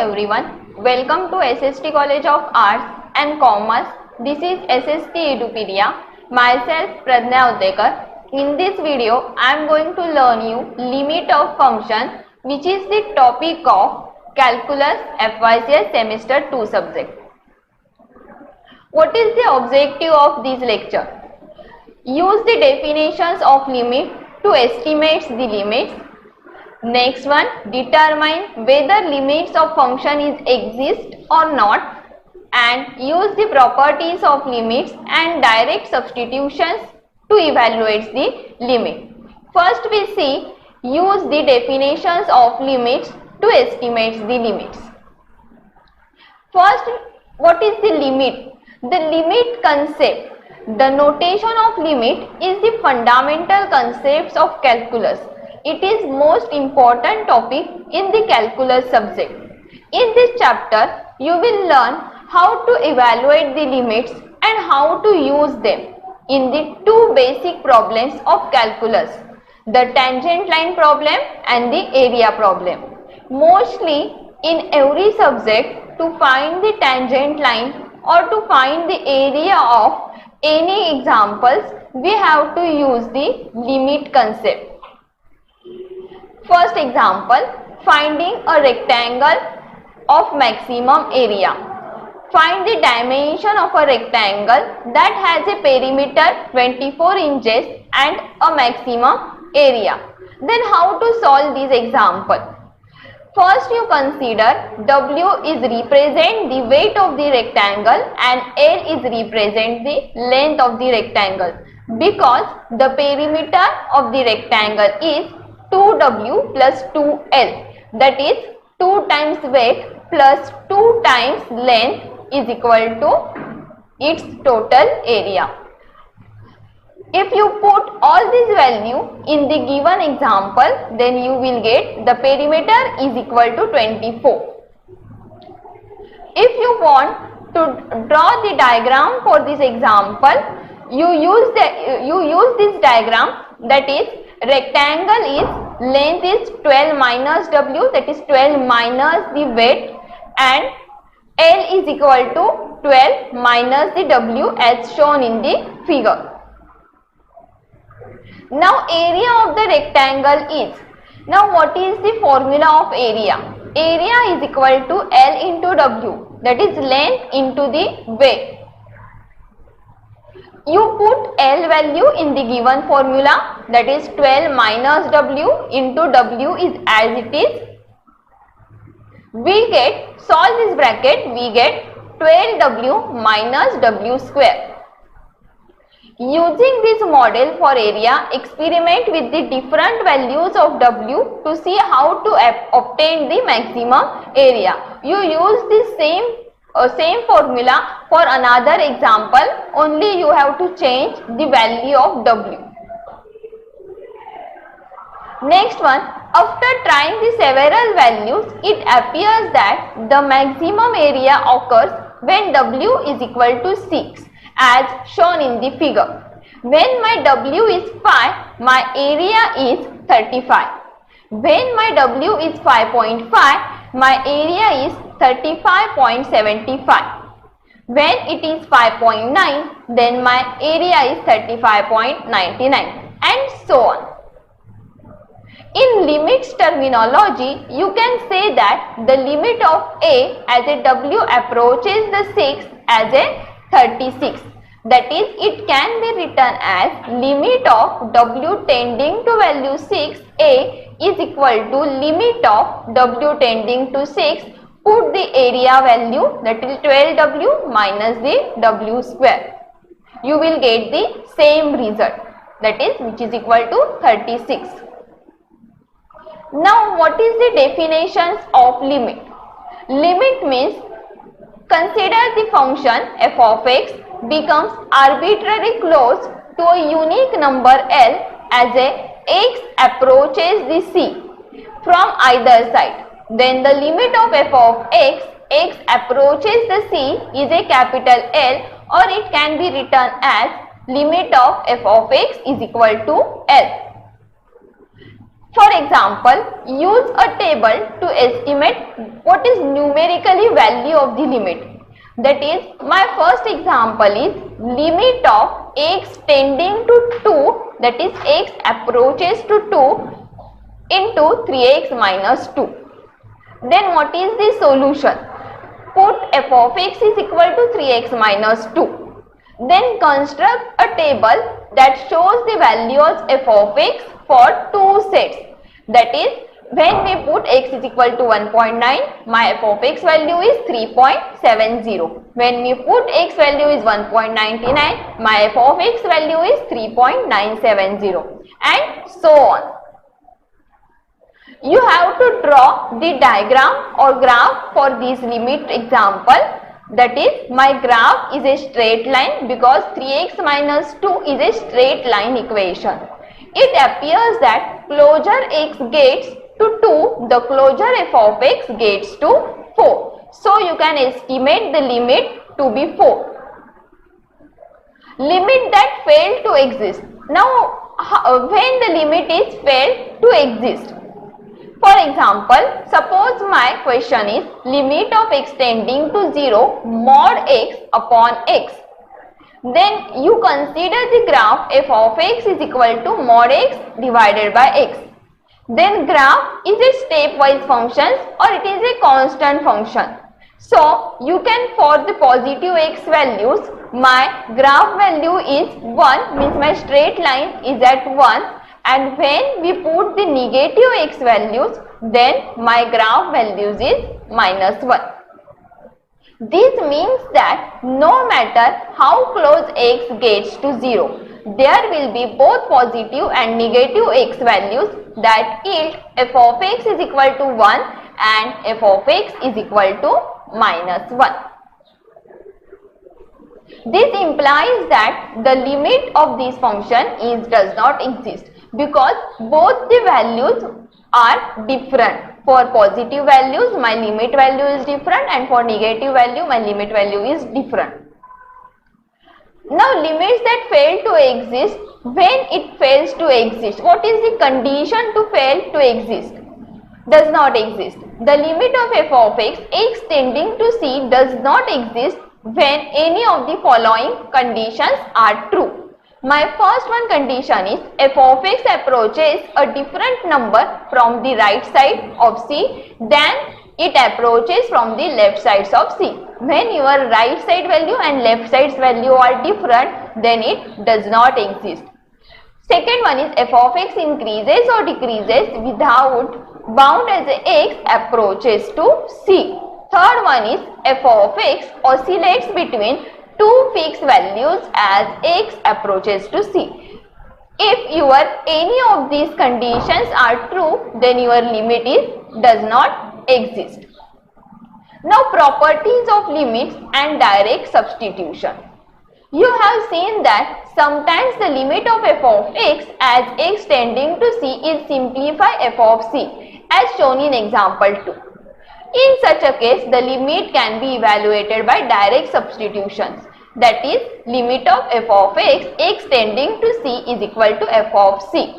everyone. Welcome to SST College of Arts and Commerce. This is SST Edupedia. Myself Pradnya Uddekar. In this video, I am going to learn you limit of function, which is the topic of Calculus FYCS Semester 2 subject. What is the objective of this lecture? Use the definitions of limit to estimate the limits. Next one, determine whether limits of function is exist or not, and use the properties of limits and direct substitutions to evaluate the limit. First we see use the definitions of limits to estimate the limits. First, what is the limit? The limit concept. The notation of limit is the fundamental concepts of calculus. It is most important topic in the calculus subject. In this chapter, you will learn how to evaluate the limits and how to use them in the two basic problems of calculus, the tangent line problem and the area problem. Mostly in every subject, to find the tangent line or to find the area of any examples, we have to use the limit concept. First example, finding a rectangle of maximum area. Find the dimension of a rectangle that has a perimeter 24 inches and a maximum area. Then how to solve this example? First you consider W is represent the weight of the rectangle and L is represent the length of the rectangle, because the perimeter of the rectangle is 2W plus 2L, that is 2 times weight plus 2 times length is equal to its total area. If you put all this value in the given example, then you will get the perimeter is equal to 24. If you want to draw the diagram for this example, you use this diagram, that is rectangle is length is 12 minus W, that is 12 minus the weight, and L is equal to 12 minus the W as shown in the figure. Now area of the rectangle is, now what is the formula of area? Area is equal to L into W, that is length into the weight. You put L value in the given formula, that is 12 minus W into W is as it is. We get, solve this bracket, we get 12W minus W square. Using this model for area, experiment with the different values of W to see how to obtain the maximum area. You use the same formula for another example, only you have to change the value of W. Next one, after trying the several values, it appears that the maximum area occurs when W is equal to 6 as shown in the figure. When my W is 5, my area is 35. When my W is 5.5, my area is 35.75. When it is 5.9, then my area is 35.99, and so on. In limits terminology, you can say that the limit of A as a W approaches the 6 as a 36. That is, it can be written as limit of W tending to value 6, A is equal to limit of W tending to 6, put the area value, that is 12W minus the W square. You will get the same result, that is, which is equal to 36. Now what is the definitions of limit? Limit means consider the function f of x becomes arbitrarily close to a unique number L as a x approaches the C from either side. Then the limit of f of x, x approaches the C is a capital L, or it can be written as limit of f of x is equal to L. For example, use a table to estimate what is numerically value of the limit. That is, my first example is limit of x tending to 2, that is x approaches to 2 into 3x minus 2. Then what is the solution? Put f of x is equal to 3x minus 2. Then construct a table that shows the values f of x for two sets. That is, when we put x is equal to 1.9, my f of x value is 3.70. When we put x value is 1.99, my f of x value is 3.970, and so on. You have to draw the diagram or graph for this limit example. That is, my graph is a straight line because 3x minus 2 is a straight line equation. It appears that closure x gets to 2, the closure f of x gets to 4. So you can estimate the limit to be 4. Limit that failed to exist. Now, when the limit is failed to exist. For example, suppose my question is limit of x tending to 0 mod x upon x. Then you consider the graph f of x is equal to mod x divided by x. Then graph is a stepwise function or it is a constant function. So you can, for the positive x values, my graph value is 1, means my straight line is at 1. And when we put the negative x values, then my graph values is minus 1. This means that no matter how close x gets to 0, there will be both positive and negative x values that yield f of x is equal to 1 and f of x is equal to minus 1. This implies that the limit of this function does not exist, because both the values are different. For positive values, my limit value is different, and for negative value, my limit value is different. Now, limits that fail to exist, when it fails to exist, what is the condition to fail to exist? Does not exist. The limit of f of x, x tending to c, does not exist when any of the following conditions are true. My first one condition is f of x approaches a different number from the right side of c than it approaches from the left sides of c. When your right side value and left side's value are different, then it does not exist. Second one is f of x increases or decreases without bound as x approaches to c. Third one is f of x oscillates between two fixed values as x approaches to c. If any of these conditions are true, then your limit does not exist. Now, properties of limits and direct substitution. You have seen that sometimes the limit of f of x as x tending to c is simplify f of c, as shown in example 2. In such a case, the limit can be evaluated by direct substitutions. That is, limit of f of x, x tending to c is equal to f of c.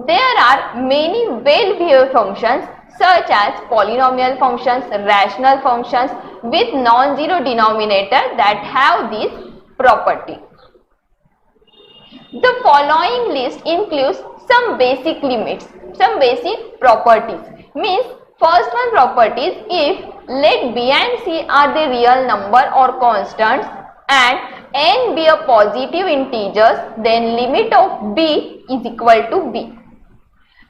There are many well-behaved functions such as polynomial functions, rational functions with non-zero denominator that have this property. The following list includes some basic limits, some basic properties. Means, first one property is if let b and c are the real number or constants and n be a positive integers, then limit of b is equal to b.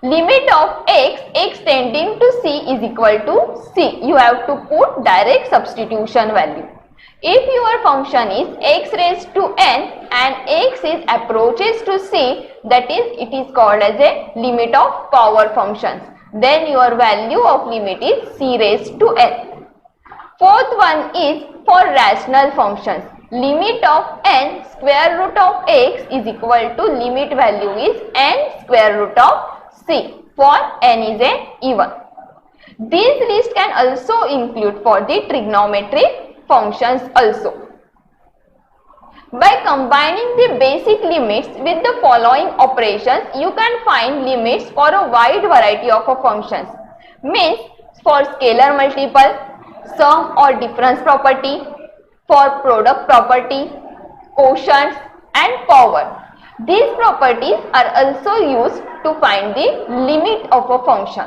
Limit of x, x tending to c is equal to c. You have to put direct substitution value. If your function is x raised to n and x is approaches to c, that is, it is called as a limit of power functions. Then your value of limit is c raised to n. Fourth one is for rational functions. Limit of n square root of x is equal to limit value is n square root of c for n is a even. This list can also include for the trigonometric functions also. By combining the basic limits with the following operations, you can find limits for a wide variety of functions. Means for scalar multiple, sum or difference property, for product property, quotients and power. These properties are also used to find the limit of a function.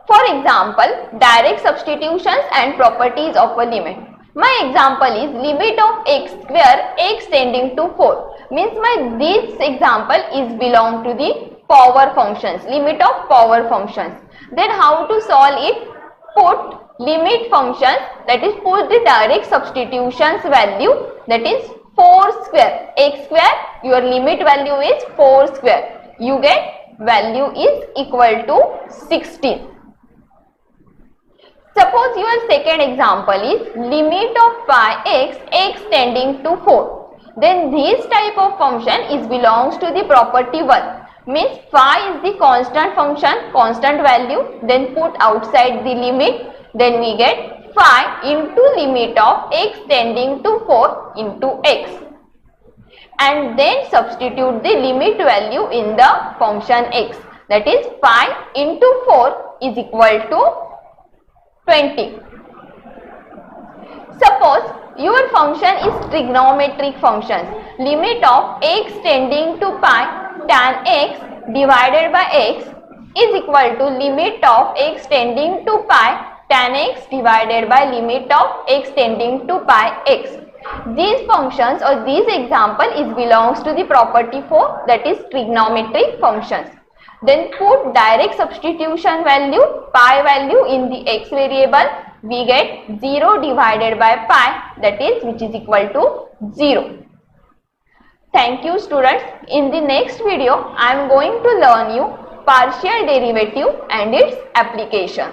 For example, direct substitutions and properties of a limit. My example is limit of x square x tending to 4. Means this example is belong to the power functions, limit of power functions. Then how to solve it? Put limit functions, that is put the direct substitutions value, that is 4 square. X square, your limit value is 4 square. You get value is equal to 16. Suppose your second example is limit of phi x, x tending to 4. Then this type of function is belongs to the property 1. Means phi is the constant function, constant value. Then put outside the limit. Then we get phi into limit of x tending to 4 into x. And then substitute the limit value in the function x. That is phi into 4 is equal to 20. Suppose your function is trigonometric functions. Limit of x tending to pi tan x divided by x is equal to limit of x tending to pi tan x divided by limit of x tending to pi x. These functions or this example is belongs to the property 4, that is trigonometric functions. Then put direct substitution value, pi value in the x variable. We get 0 divided by pi, that is which is equal to 0. Thank you students. In the next video, I am going to learn you partial derivative and its application.